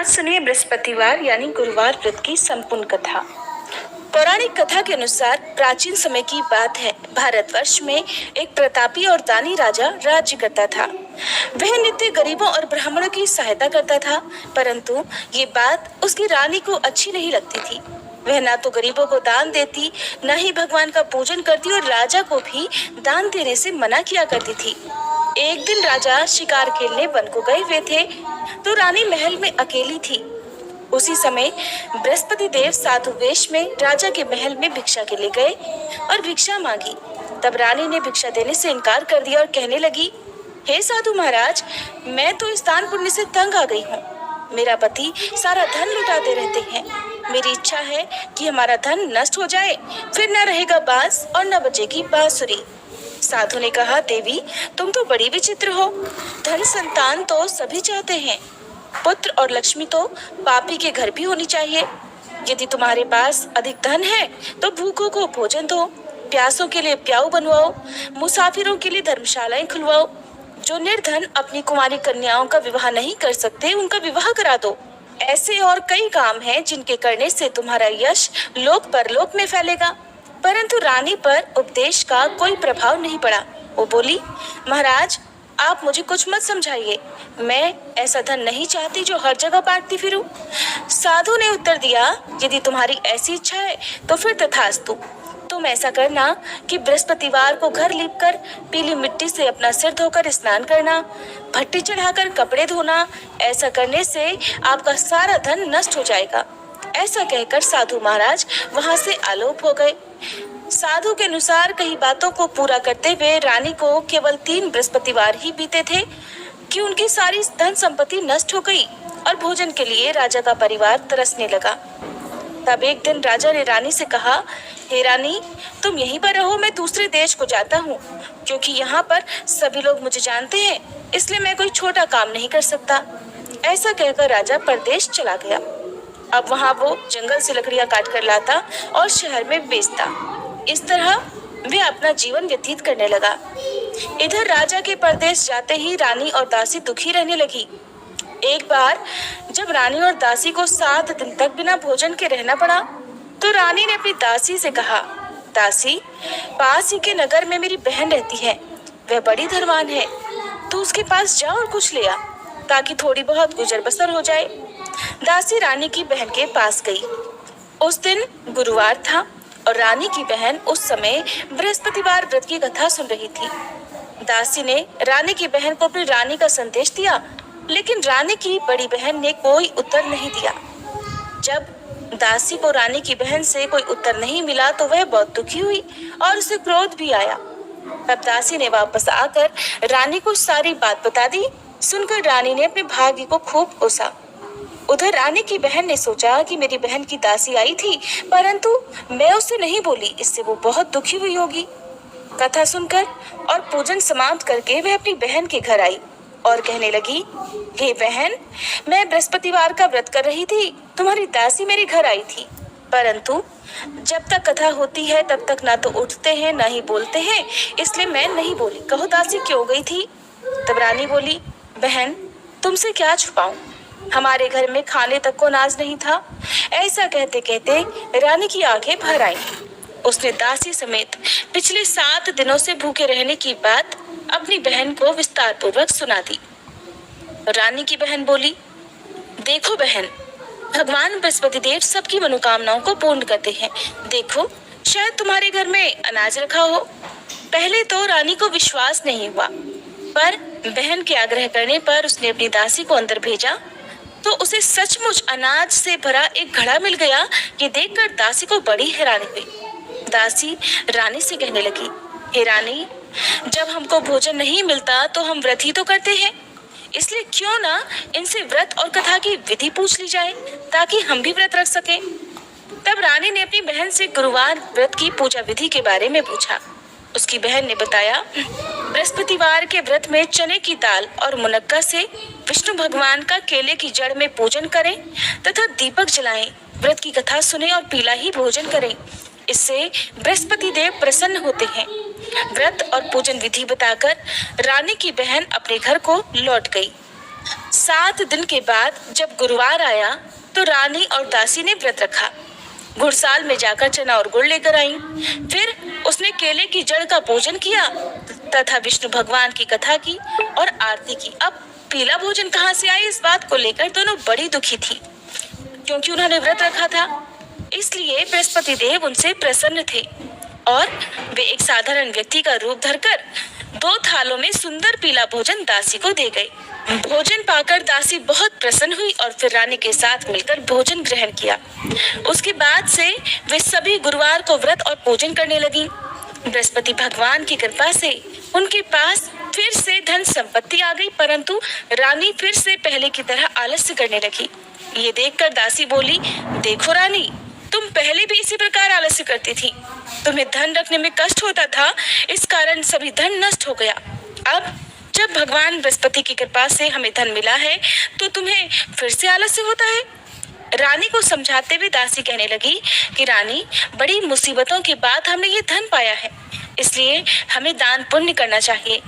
आज सुनिए बृहस्पतिवार यानी गुरुवार व्रत की संपूर्ण कथा। पौराणिक कथा के अनुसार प्राचीन समय की बात है। भारतवर्ष में एक प्रतापी और दानी राजा राज्य करता था। वह नित्य गरीबों और ब्राह्मणों की सहायता करता था, परंतु ये बात उसकी रानी को अच्छी नहीं लगती थी। वह ना तो गरीबों को दान देती, न ही भगवान का पूजन करती और राजा को भी दान देने से मना किया करती थी। एक दिन राजा शिकार खेलने वन को गए हुए थे, तो रानी महल में अकेली थी। उसी समय बृहस्पति देव साधु वेश में राजा के महल में भिक्षा के लिए गए और भिक्षा मांगी। तब रानी ने भिक्षा देने से इनकार कर दिया और कहने लगी, हे साधु महाराज, मैं तो इस दान पुण्य से तंग आ गई हूँ। मेरा पति सारा धन लुटाते रहते हैं। मेरी इच्छा है कि हमारा धन नष्ट हो जाए, फिर न रहेगा बांस और न बजेगी बांसुरी। साधु ने कहा, देवी तुम तो बड़ी विचित्र हो। धन संतान तो सभी चाहते हैं, पुत्र और लक्ष्मी तो पापी के घर भी होनी चाहिए। यदि तुम्हारे पास अधिक धन है तो भूखों को भोजन दो, प्यासों के लिए प्याऊ बनवाओ, मुसाफिरों के लिए धर्मशालाएं खुलवाओ। जो निर्धन अपनी कुमारी कन्याओं का विवाह नहीं कर सकते, उनका विवाह करा दो। ऐसे और कई काम हैं जिनके करने से तुम्हारा यश लोक परलोक में फैलेगा। परंतु रानी पर उपदेश का कोई प्रभाव नहीं पड़ा। वो बोली, महाराज आप मुझे कुछ मत समझाइए, मैं ऐसा धन नहीं चाहती जो हर जगह बांटती फिरूं। साधु ने उत्तर दिया, यदि तुम्हारी ऐसी इच्छा है तो फिर तथास्तु। तुम ऐसा करना कि बृहस्पतिवार को घर लीपकर पीली मिट्टी से अपना सिर धोकर स्नान करना, भट्टी चढ़ाकर कपड़े धोना। ऐसा करने से आपका सारा धन नष्ट हो जाएगा। ऐसा कहकर साधु महाराज वहां से आलोप हो गए। साधु के अनुसार कई बातों को पूरा करते हुए रानी को केवल 3 बृहस्पतिवार ही बीते थे कि उनकी सारी धन संपत्ति नष्ट हो गई और भोजन के लिए राजा का परिवार तरसने लगा। तब एक दिन राजा ने रानी से कहा, हे रानी तुम यहीं पर रहो, मैं दूसरे देश को जाता हूँ, क्योंकि यहाँ पर सभी लोग मुझे जानते हैं, इसलिए मैं कोई छोटा काम नहीं कर सकता। ऐसा कहकर राजा परदेश चला गया। अब वहाँ वो जंगल से लकड़ियाँ काट कर लाता और शहर में बेचता। इस तरह वे अपना जीवन व्यतीत करने लगा। इधर राजा के परदेश जाते ही रानी और दासी दुखी रहने लगी। एक बार जब रानी और दासी को 7 दिन तक बिना भोजन के रहना पड़ा, तो रानी ने अपनी दासी से कहा, दासी पास ही के नगर में मेरी बहन रहती है, वह बड़ी धनवान है, तू उसके पास जा और कुछ ले आ, ताकि थोड़ी बहुत गुजर बसर हो जाए। दासी रानी की बहन के पास गई। उस दिन गुरुवार था और रानी की बहन उस समय बृहस्पतिवार व्रत की कथा सुन रही थी। दासी ने रानी की बहन को अपनी रानी का संदेश दिया, लेकिन रानी की बड़ी बहन ने कोई उत्तर नहीं दिया। जब दासी को रानी की बहन से कोई उत्तर नहीं मिला तो वह बहुत दुखी हुई और उसे क्रोध भी आया। तब दासी ने वापस आकर रानी को सारी बात बता दी। सुनकर रानी ने अपने भाग्य को खूब कोसा। उधर रानी की बहन ने सोचा कि मेरी बहन की दासी आई थी, परंतु मैं उससे नहीं बोली, इससे वो बहुत दुखी हुई होगी। कथा सुनकर और पूजन समाप्त करके वह अपनी बहन के घर आई और कहने लगी, हे बहन, मैं बृहस्पतिवार का व्रत कर रही थी, तुम्हारी दासी मेरे घर आई थी, परंतु जब तक कथा होती है तब तक ना तो उठते हैं ना ही बोलते हैं, इसलिए मैं नहीं बोली। कहो दासी क्यों गई थी? तब रानी बोली, बहन तुमसे क्या छुपाऊं, हमारे घर में खाने तक को अनाज नहीं था। ऐसा कहते कहते रानी की आंखें भर आईं। उसने दासी समेत पिछले 7 दिनों से भूखे रहने की बात अपनी बहन को विस्तार पूर्वक सुना दी। रानी की बहन बोली, देखो बहन, भगवान बृहस्पति देव सबकी मनोकामनाओं को पूर्ण करते हैं। देखो शायद तुम्हारे घर में अनाज रखा हो। पहले तो रानी को विश्वास नहीं हुआ, पर बहन के आग्रह करने पर उसने अपनी दासी को अंदर भेजा तो उसे सचमुच अनाज से भरा एक घड़ा मिल गया। ये देखकर दासी को बड़ी हैरानी हुई। दासी रानी से कहने लगी, हे रानी, जब हमको भोजन नहीं मिलता तो हम व्रत ही तो करते हैं, इसलिए क्यों ना इनसे व्रत और कथा की विधि पूछ ली जाए, ताकि हम भी व्रत रख सकें। तब रानी ने अपनी बहन से गुरुवार व्रत की पूजा विधि के बारे में पूछा। उसकी बहन ने बताया, बृहस्पतिवार के व्रत में चने की दाल और मुनक्का से विष्णु भगवान का केले की जड़ में पूजन करें तथा दीपक जलाएं, व्रत की कथा सुने और पीला ही भोजन करें, इससे बृहस्पति देव प्रसन्न होते हैं। व्रत और पूजन विधि बताकर रानी की बहन अपने घर को लौट गई। 7 दिन के बाद जब गुरुवार आया तो रानी और दासी ने व्रत रखा। घुड़साल में जाकर चना और गुड़ लेकर आई। फिर उसने केले की जड़ का पूजन किया तथा विष्णु भगवान की कथा की और आरती की। अब पीला भोजन कहाँ से आए, इस बात को लेकर दोनों बड़ी दुखी थी, क्योंकि उन्होंने व्रत रखा था। इसलिए बृहस्पति देव उनसे प्रसन्न थे और वे एक साधारण व्यक्ति का रूप धरकर 2 थालों में सुंदर पीला भोजन दासी को दे गए। भोजन पाकर दासी बहुत प्रसन्न हुई और फिर रानी के साथ मिलकर भोजन ग्रहण किया। उसके बाद से वे सभी गुरुवार को व्रत और पूजन करने लगी। बृहस्पति भगवान की कृपा से उनके पास फिर से धन संपत्ति आ गई, परंतु रानी फिर से पहले की तरह आलस्य करने लगी। ये देखकर दासी बोली, देखो रानी, तुम पहले भी इसी प्रकार आलस्य करती थी। तुम्हें धन रखने में कष्ट होता था, इस कारण सभी धन नष्ट हो गया। अब जब भगवान बृहस्पति की कृपा से हमें धन मिला है तो तुम्हें फिर से आलस्य होता है। रानी को समझाते हुए दासी कहने लगी कि रानी, बड़ी मुसीबतों के बाद हमने ये धन पाया है, इसलिए हमें दान पुण्य करना चाहिए,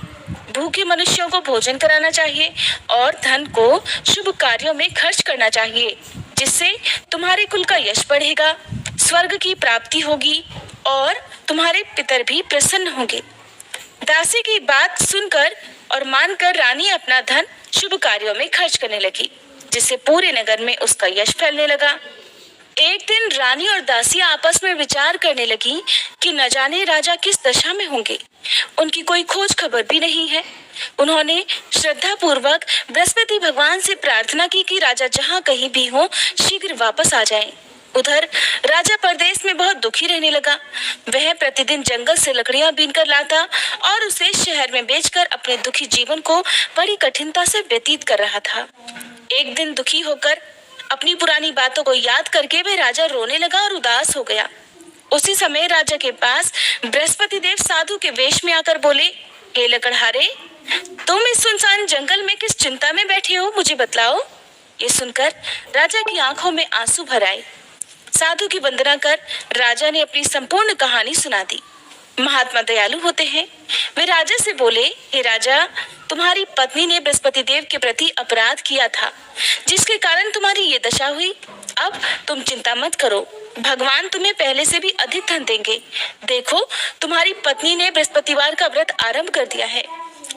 भूखे मनुष्यों को भोजन कराना चाहिए और धन को शुभ कार्यों में खर्च करना चाहिए, जिससे तुम्हारे कुल का यश बढ़ेगा, स्वर्ग की प्राप्ति होगी और तुम्हारे पितर भी प्रसन्न होंगे। दासी की बात सुनकर और मानकर रानी अपना धन शुभ कार्यों में खर्च करने लगी, जिससे पूरे नगर में उसका यश फैलने लगा। एक दिन रानी और दासी आपस में विचार करने लगी कि न जाने राजा किस दशा में होंगे, उनकी कोई खोज खबर भी नहीं है। उन्होंने श्रद्धा पूर्वक बृहस्पति भगवान से प्रार्थना की कि राजा जहाँ कहीं भी हो शीघ्र वापस आ जाएं। उधर राजा परदेश में बहुत दुखी रहने लगा। वह प्रतिदिन जंगल से लकड़ियां बीनकर लाता और उसे शहर में बेचकर अपने दुखी जीवन को बड़ी कठिनता से व्यतीत कर रहा था। एक दिन दुखी होकर अपनी पुरानी बातों को याद करके वह राजा रोने लगा और उदास हो गया। उसी समय राजा के पास बृहस्पति देव साधु के वेश में आकर बोले, हे लकड़हारे, तुम इस सुनसान जंगल में किस चिंता में बैठे हो, मुझे बतलाओ। ये सुनकर राजा की आंखों में आंसू भर आए। साधु की वंदना कर राजा ने अपनी संपूर्ण कहानी सुना दी। महात्मा दयालु होते हैं। वे राजा से बोले, हे राजा, तुम्हारी पत्नी ने बृहस्पति देव के प्रति अपराध किया था, जिसके कारण तुम्हारी ये दशा हुई। अब तुम चिंता मत करो, भगवान तुम्हें पहले से भी अधिक धन देंगे। देखो, तुम्हारी पत्नी ने बृहस्पतिवार का व्रत आरंभ कर दिया है।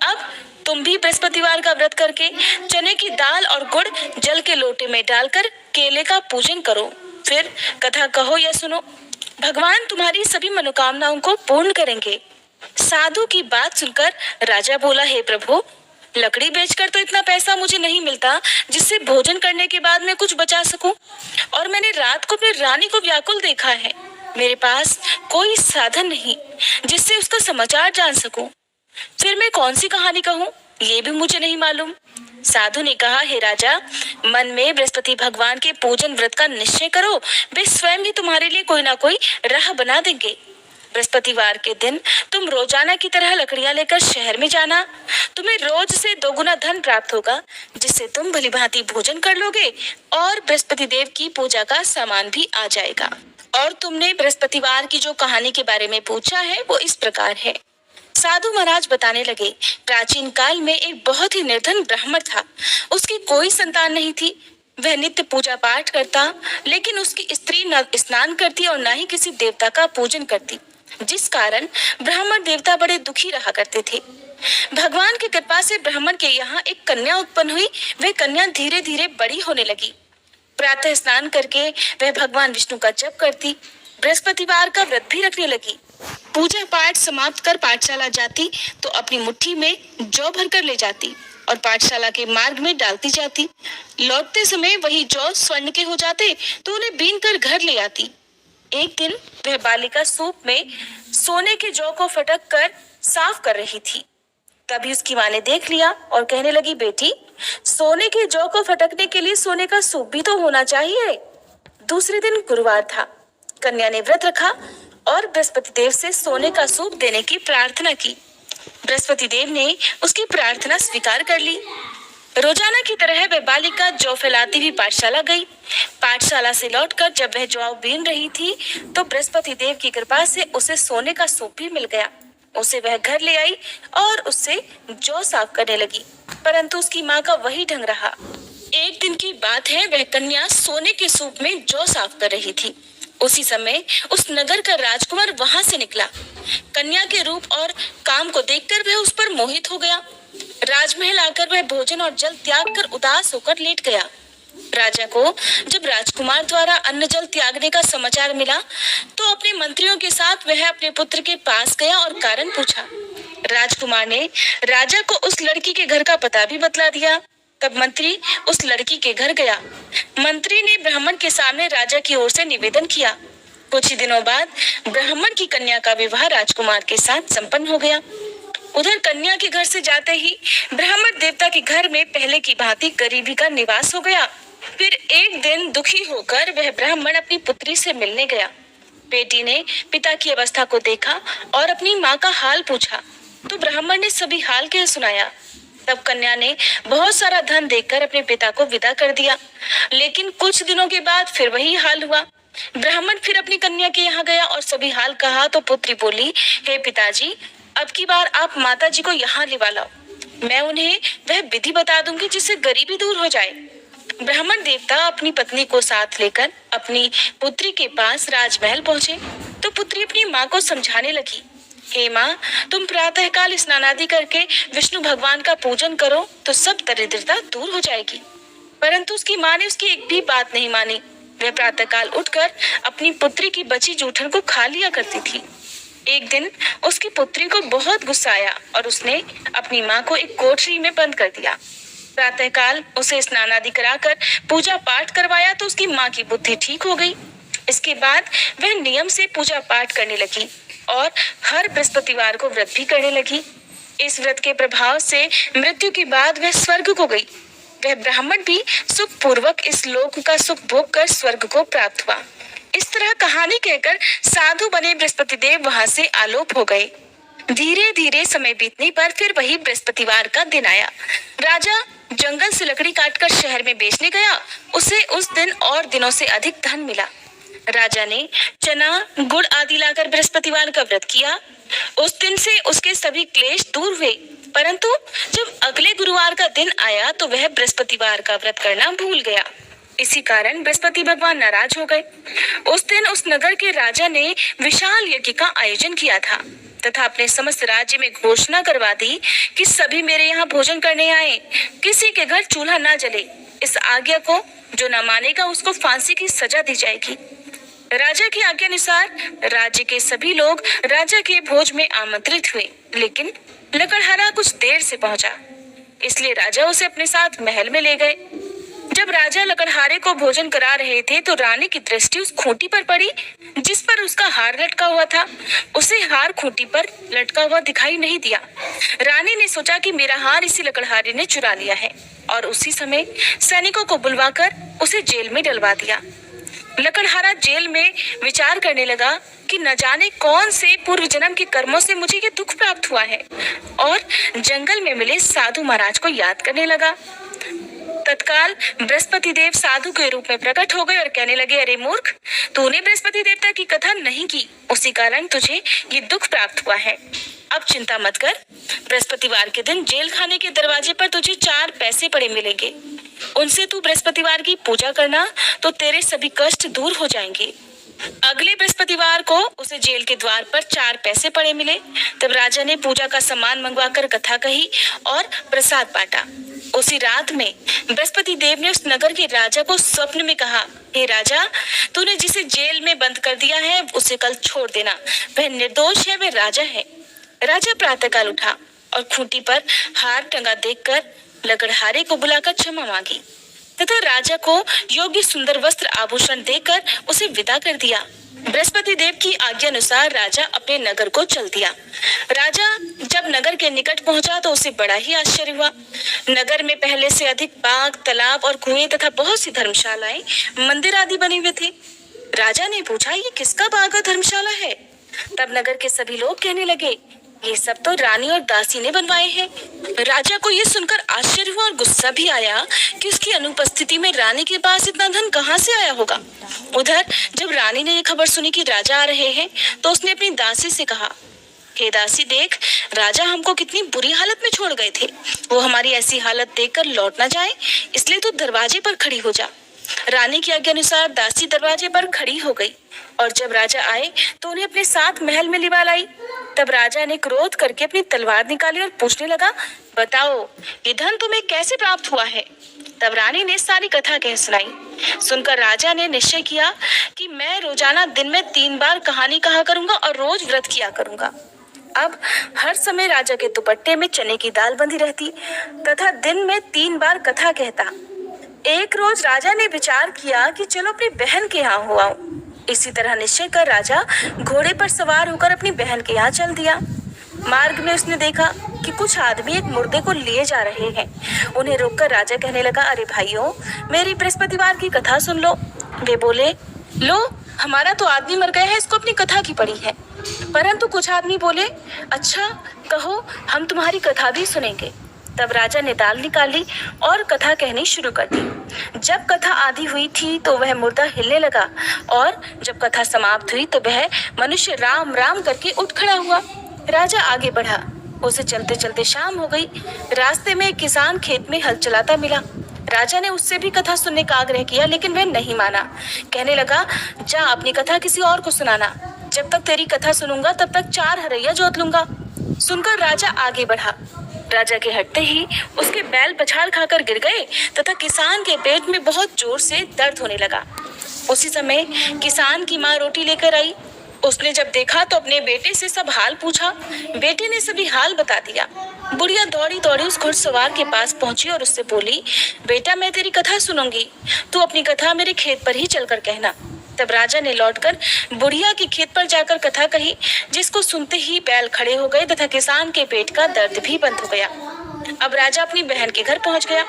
अब तुम भी बृहस्पतिवार का व्रत करके चने की दाल और गुड़ जल के लोटे में डालकर केले का पूजन करो, फिर कथा कहो या सुनो। भगवान तुम्हारी सभी मनोकामनाओं को पूर्ण करेंगे। साधु की बात सुनकर राजा बोला, हे प्रभु, लकड़ी बेचकर तो इतना पैसा मुझे नहीं मिलता जिससे भोजन करने के बाद मैं कुछ बचा सकूं, और मैंने रात को अपनी रानी को व्याकुल देखा है। मेरे पास कोई साधन नहीं जिससे उसका समाचार जान सकूं। फिर मैं कौन सी कहानी कहूं, ये भी मुझे नहीं मालूम। साधु ने कहा, हे राजा, मन में बृहस्पति भगवान के पूजन व्रत का निश्चय करो, वे स्वयं ही तुम्हारे लिए कोई ना कोई राह बना देंगे। बृहस्पतिवार के दिन तुम रोजाना की तरह लकड़ियां लेकर शहर में जाना। तुम्हें रोज से 2 गुना धन प्राप्त होगा, जिससे तुम भलीभांति भोजन कर लोगे और बृहस्पति देव की पूजा का सामान भी आ जाएगा। और तुमने बृहस्पतिवार की जो कहानी के बारे में पूछा है वो इस प्रकार है। साधु महाराज बताने लगे, प्राचीन काल में एक बहुत ही निर्धन ब्राह्मण था। उसकी कोई संतान नहीं थी। वह नित्य पूजा पाठ करता, लेकिन उसकी स्त्री न स्नान करती और न ही किसी देवता का पूजन करती, जिस कारण ब्राह्मण देवता बड़े दुखी रहा करते थे। भगवान की कृपा से ब्राह्मण के यहाँ एक कन्या उत्पन्न हुई। वह कन्या धीरे धीरे बड़ी होने लगी। प्रातः स्नान करके वह भगवान विष्णु का जप करती, बृहस्पतिवार का व्रत भी रखने लगी। पूजा पाठ समाप्त कर पाठशाला जाती तो अपनी मुट्ठी में जौ भरकर ले जाती और पाठशाला के मार्ग में डालती जाती। लौटते समय वही जौ स्वर्ण के हो जाते तो उन्हें बीन कर घर ले आती। एक दिन वह बालिका सूप में सोने के जौ को फटक कर साफ कर रही थी। तभी उसकी माँ ने देख लिया और कहने लगी, बेटी, सोने के जौ को फटकने के लिए सोने का सूप भी तो होना चाहिए। दूसरे दिन गुरुवार था। कन्या ने व्रत रखा और बृहस्पति देव से सोने का सूप देने की प्रार्थना की। बृहस्पति देव ने उसकी प्रार्थना स्वीकार कर ली। रोजाना की तरह वह बालिका जौ फैलाती हुई पाठशाला गई। पाठशाला से लौटकर जब वह जौ बीन रही थी तो बृहस्पति देव की कृपा से उसे सोने का सूप भी मिल गया। उसे वह घर ले आई और उससे जौ साफ करने लगी, परंतु उसकी माँ का वही ढंग रहा। एक दिन की बात है, वह कन्या सोने के सूप में जौ साफ कर रही थी। उसी समय उस नगर का राजकुमार वहां से निकला। कन्या के रूप और काम को देखकर वह उस पर मोहित हो गया। राजमहल आकर वह भोजन और जल त्याग कर उदास होकर लेट गया। राजा को जब राजकुमार द्वारा अन्न जल त्यागने का समाचार मिला, तो अपने मंत्रियों के साथ वह अपने पुत्र के पास गया और कारण पूछा। राजकुमार ने राजा को उस लड़की के घर का पता भी बतला दिया। तब मंत्री उस लड़की के घर गया। मंत्री ने ब्राह्मण के सामने राजा की ओर से निवेदन किया। कुछ ही दिनों बाद ब्राह्मण की कन्या का विवाह राजकुमार के साथ संपन्न हो गया। उधर कन्या के घर से जाते ही ब्राह्मण देवता के घर में पहले की भांति गरीबी का निवास हो गया। फिर एक दिन दुखी होकर वह ब्राह्मण अपनी पुत्री से मिलने गया। बेटी ने पिता की अवस्था को देखा और अपनी माँ का हाल पूछा, तो ब्राह्मण ने सभी हाल कह सुनाया। तब कन्या ने बहुत सारा धन देकर अपने पिता को विदा कर दिया। लेकिन कुछ दिनों के बाद फिर वही हाल हुआ। ब्राह्मण फिर अपनी कन्या के यहाँ गया और सभी हाल कहा, तो पुत्री बोली, हे पिताजी, अब की बार आप माता जी को यहाँ लिवा लाओ। मैं उन्हें वह विधि बता दूंगी जिससे गरीबी दूर हो जाए। ब्राह्मण देवता अपनी पत्नी को साथ लेकर अपनी पुत्री के पास राजमहल पहुंचे, तो पुत्री अपनी माँ को समझाने लगी, हे माँ, तुम प्रातःकाल स्नान आदि करके विष्णु भगवान का पूजन करो तो सब दरिद्रता दूर हो जाएगी। परंतु उसकी माँ ने उसकी एक भी बात नहीं मानी। वह प्रातःकाल उठकर अपनी पुत्री की बची जूठन को खा लिया करती थी। एक दिन उसकी पुत्री को बहुत गुस्सा आया और उसने अपनी माँ को एक कोठरी में बंद कर दिया। प्रातःकाल उसे स्नान आदि कराकर पूजा पाठ करवाया तो उसकी माँ की बुद्धि ठीक हो गई। इसके बाद वह नियम से पूजा पाठ करने लगी और हर बृहस्पतिवार को व्रत भी करने लगी। इस व्रत के प्रभाव से मृत्यु के बाद वह स्वर्ग को गई। वह ब्राह्मण भी सुख पूर्वक इस लोक का सुख भोग कर स्वर्ग को प्राप्त हुआ। इस तरह कहानी कहकर साधु बने बृहस्पति देव वहां से आलोप हो गए। धीरे धीरे समय बीतने पर फिर वही बृहस्पतिवार का दिन आया। राजा जंगल से लकड़ी काटकर शहर में बेचने गया। उसे उस दिन और दिनों से अधिक धन मिला। राजा ने चना गुड़ आदि लाकर बृहस्पतिवार का व्रत किया। उस दिन से उसके सभी क्लेश दूर हुए। परंतु जब अगले गुरुवार का दिन आया तो वह बृहस्पतिवार का व्रत करना भूल गया। इसी कारण बृहस्पति भगवान नाराज हो गए। उस दिन उस नगर के राजा ने विशाल यज्ञ का आयोजन किया था तथा अपने समस्त राज्य में घोषणा करवा दी कि सभी मेरे यहाँ भोजन करने आए, किसी के घर चूल्हा ना जले। इस आज्ञा को जो न मानेगा उसको फांसी की सजा दी जाएगी। राजा की आज्ञा अनुसार राज्य के सभी लोग राजा के भोज में आमंत्रित हुए, लेकिन लकड़हारा कुछ देर से पहुंचा, इसलिए राजा उसे अपने साथ महल में ले गए। जब राजा लकड़हारे को भोजन करा रहे थे तो रानी की दृष्टि उस खूंटी पर पड़ी जिस पर उसका हार लटका हुआ था। उसे हार खूंटी पर लटका हुआ दिखाई नहीं दिया। रानी ने सोचा कि मेरा हार इसी लकड़हारे ने चुरा लिया है और उसी समय सैनिकों को बुलवाकर उसे जेल में डलवा दिया। लकड़हारा जेल में विचार करने लगा कि न जाने कौन से पूर्व जन्म के कर्मों से मुझे ये दुख प्राप्त हुआ है, और जंगल में मिले साधु महाराज को याद करने लगा। तत्काल बृहस्पति देव साधु के रूप में प्रकट हो गए और कहने लगे, अरे मूर्ख, तूने बृहस्पति देवता की कथा नहीं की, उसी कारण तुझे ये दुख प्राप्त हुआ है। अब चिंता मत कर, बृहस्पतिवार के दिन जेल खाने के दरवाजे पर तुझे 4 पैसे पड़े मिलेंगे। उनसे तू बृहस्पतिवार की पूजा करना तो तेरे सभी कष्ट दूर हो जाएंगे। अगले बृहस्पतिवार को उसे जेल के द्वार पर 4 पैसे पड़े मिले। तब राजा ने पूजा का सामान मंगवाकर कथा कही और प्रसाद बांटा। उसी रात में बृहस्पति देव ने उस नगर के राजा को स्वप्न में कहा, हे राजा, तूने जिसे जेल में बंद कर दिया है उसे कल छोड़ देना, वह निर्दोष है, वह राजा है। राजा प्रातःकाल उठा और खूंटी पर हार टंगा देखकर लकड़हारे को बुलाकर क्षमा मांगी तथा राजा को योग्य सुंदर वस्त्र आभूषण देकर उसे विदा कर दिया। बृहस्पति देव की आज्ञा अनुसार राजा अपने नगर को चल दिया। राजा जब नगर के निकट पहुंचा तो उसे बड़ा ही आश्चर्य हुआ। नगर में पहले से अधिक बाग, तालाब और कुएं तथा बहुत सी धर्मशालाएं, मंदिर आदि बने हुए थे। राजा ने पूछा, ये किसका बाग और धर्मशाला है? तब नगर के सभी लोग कहने लगे, ये सब तो रानी और दासी ने बनवाए हैं। राजा को ये सुनकर आश्चर्य हुआ और गुस्सा भी आया कि उसकी अनुपस्थिति में रानी के पास इतना धन कहाँ से आया होगा। उधर जब रानी ने ये खबर सुनी कि राजा आ रहे हैं तो उसने अपनी दासी से कहा, हे दासी देख, राजा हमको कितनी बुरी हालत में छोड़ गए थे। वो हमारी ऐसी हालत देखकर लौट ना जाए, इसलिए तू दरवाजे पर खड़ी हो जा। रानी की आज्ञा अनुसार दासी दरवाजे पर खड़ी हो गई और जब राजा आए तो उन्हें अपने साथ महल में लिवा लाई। तब राजा ने क्रोध करके अपनी तलवार निकाली और पूछने लगा, बताओ ये धन तुम्हें कैसे प्राप्त हुआ है। तब रानी ने सारी कथा कह सुनाई। सुनकर राजा ने निश्चय किया कि मैं रोजाना दिन में 3 बार कहानी कहा करूंगा और रोज व्रत किया करूंगा। अब हर समय राजा के दुपट्टे में चने की दाल बंधी रहती तथा दिन में 3 बार कथा कहता। एक रोज राजा ने विचार किया कि चलो अपनी बहन के यहाँ हो आऊं। इसी तरह निश्चय कर राजा घोड़े पर सवार होकर अपनी बहन के यहाँ चल दिया। मार्ग में उसने देखा कि कुछ आदमी एक मुर्दे को लिए जा रहे हैं। उन्हें रोककर राजा कहने लगा, अरे भाइयों, मेरी बृहस्पतिवार की कथा सुन लो। वे बोले, लो हमारा तो आदमी मर गया है, इसको अपनी कथा की पड़ी है। परंतु कुछ आदमी बोले, अच्छा कहो, हम तुम्हारी कथा भी सुनेंगे। तब राजा ने दाल निकाली और कथा कहनी शुरू कर दी। जब कथा आधी हुई थी तो वह मुर्दा हिलने लगा और जब कथा समाप्त हुई तो वह मनुष्य राम राम करके उठ खड़ा हुआ। राजा आगे बढ़ा। उसे चलते चलते शाम हो गई। रास्ते में एक किसान खेत में हल चलाता मिला। राजा ने उससे भी कथा सुनने का आग्रह किया, लेकिन वह नहीं माना। कहने लगा, जा अपनी कथा किसी और को सुनाना। जब तक तेरी कथा सुनूंगा तब तक 4 हरैया जोत लूंगा। सुनकर राजा आगे बढ़ा। राजा के हटते ही उसके बैल पछाड़ खाकर गिर गए तथा किसान के पेट में बहुत जोर से दर्द होने लगा। उसी समय किसान की माँ रोटी लेकर आई। उसने जब देखा तो अपने बेटे से सब हाल पूछा। बेटे ने सभी हाल बता दिया। बुढ़िया दौड़ी दौड़ी उस घुड़सवार के पास पहुंची और उससे बोली, बेटा मैं तेरी कथा सुनूंगी, तू अपनी कथा मेरे खेत पर ही चलकर कहना। तब राजा ने लौटकर बुढ़िया के खेत पर जाकर कथा कही, जिसको सुनते ही बैल खड़े हो गए तथा किसान के पेट का दर्द भी बंद हो गया। अब राजा अपनी बहन के घर पहुंच गया।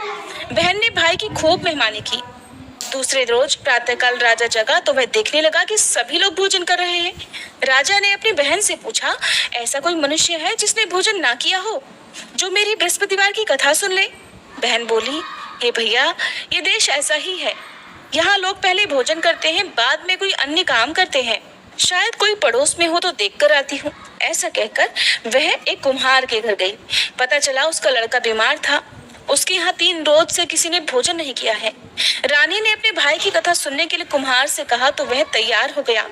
बहन ने भाई की खूब मेहमानी की। दूसरे रोज प्रातःकाल राजा जगा तो वह देखने लगा कि सभी लोग भोजन कर रहे हैं। राजा ने अपनी बहन से पूछा, ऐसा कोई मनुष्य है जिसने भोजन ना किया हो, जो मेरी बृहस्पतिवार की कथा सुन ले। बहन बोली, हे भैया, ये देश ऐसा ही है। यहाँ लोग पहले भोजन करते हैं, बाद में कोई अन्य काम करते हैं। शायद कोई पड़ोस में हो तो देख कर आती हूँ। ऐसा कहकर वह एक कुम्हार के घर गई। पता चला उसका लड़का बीमार था। उसके यहाँ 3 रोज से किसी ने भोजन नहीं किया है। रानी ने अपने भाई की कथा सुनने के लिए कुम्हार से कहा तो वह तैयार हो गया।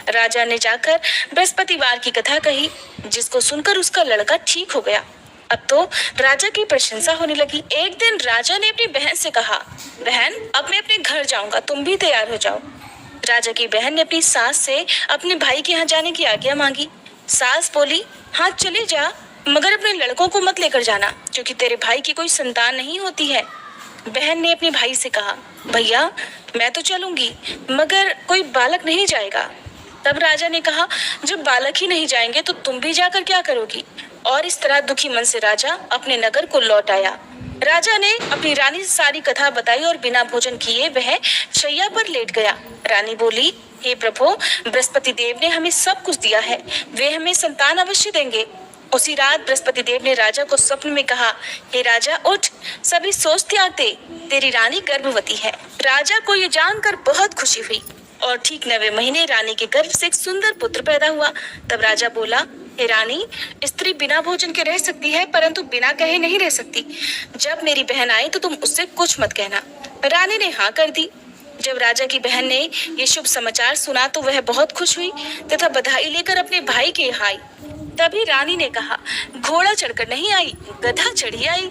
राजा ने जाकर बृहस्पतिवार की कथा कही, जिसको सुनकर उसका लड़का ठीक हो गया। अब तो राजा की प्रशंसा होने लगी। एक दिन राजा ने अपनी बहन से कहा, बहन अब मैं अपने घर जाऊंगा, तुम भी तैयार हो जाओ। राजा की बहन ने अपनी सास से अपने भाई के यहाँ जाने की आज्ञा मांगी। सास बोली, हाँ चले जा, मगर अपने लड़कों को मत लेकर जाना, क्योंकि तेरे भाई की कोई संतान नहीं होती है। बहन ने अपने भाई से कहा, भैया मैं तो चलूंगी, मगर कोई बालक नहीं जाएगा। तब राजा ने कहा, जब बालक ही नहीं जाएंगे तो तुम भी जाकर क्या करोगी। और इस तरह दुखी मन से राजा अपने नगर को लौट आया। राजा ने अपनी रानी से सारी कथा बताई और बिना भोजन किए वह शैया पर लेट गया। रानी बोली, हे प्रभु, बृहस्पति देव ने हमें सब कुछ दिया है, वे हमें संतान अवश्य देंगे। उसी रात बृहस्पति देव ने राजा को स्वप्न में कहा, हे राजा उठ, सभी सोच त्याग दे, तेरी रानी गर्भवती है। राजा को ये जानकर बहुत खुशी हुई और ठीक 9वें महीने रानी के गर्भ से एक सुंदर पुत्र पैदा हुआ। तब राजा बोला, हे रानी, स्त्री बिना भोजन के रह सकती है, परंतु बिना कहे नहीं रह सकती। जब मेरी बहन आई तो तुम उससे कुछ मत कहना। रानी ने हाँ कर दी। जब राजा की बहन ने ये शुभ समाचार सुना तो वह बहुत खुश हुई तथा बधाई लेकर अपने भाई के यहाँ आई। तभी रानी ने कहा, घोड़ा चढ़कर नहीं आई, गधा चढ़ी आई।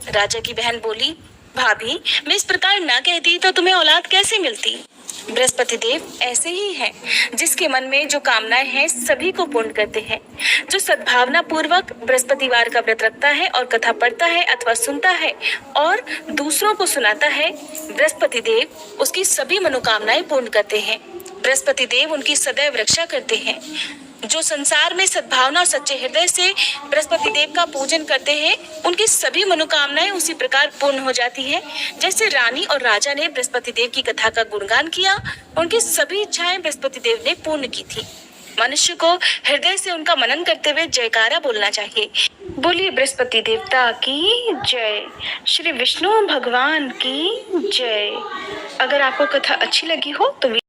राजा की बहन बोली, भाभी मैं इस प्रकार ना कहती तो तुम्हें औलाद कैसे मिलती। बृहस्पति देव ऐसे ही हैं, जिसके मन में जो कामनाएं हैं सभी को पूर्ण करते हैं। जो सद्भावना पूर्वक बृहस्पतिवार का व्रत रखता है और कथा पढ़ता है अथवा सुनता है और दूसरों को सुनाता है, बृहस्पति देव उसकी सभी मनोकामनाएं पूर्ण करते हैं। बृहस्पति देव उनकी सदैव रक्षा करते हैं। जो संसार में सद्भावना और सच्चे हृदय से बृहस्पति देव का पूजन करते हैं, उनकी सभी मनोकामनाएं उसी प्रकार पूर्ण हो जाती है जैसे रानी और राजा ने बृहस्पति देव की कथा का गुणगान किया, उनकी सभी इच्छाएं बृहस्पति देव ने पूर्ण की थी। मनुष्य को हृदय से उनका मनन करते हुए जयकारा बोलना चाहिए। बोलिए बृहस्पति देवता की जय, श्री विष्णु भगवान की जय। अगर आपको कथा अच्छी लगी हो तो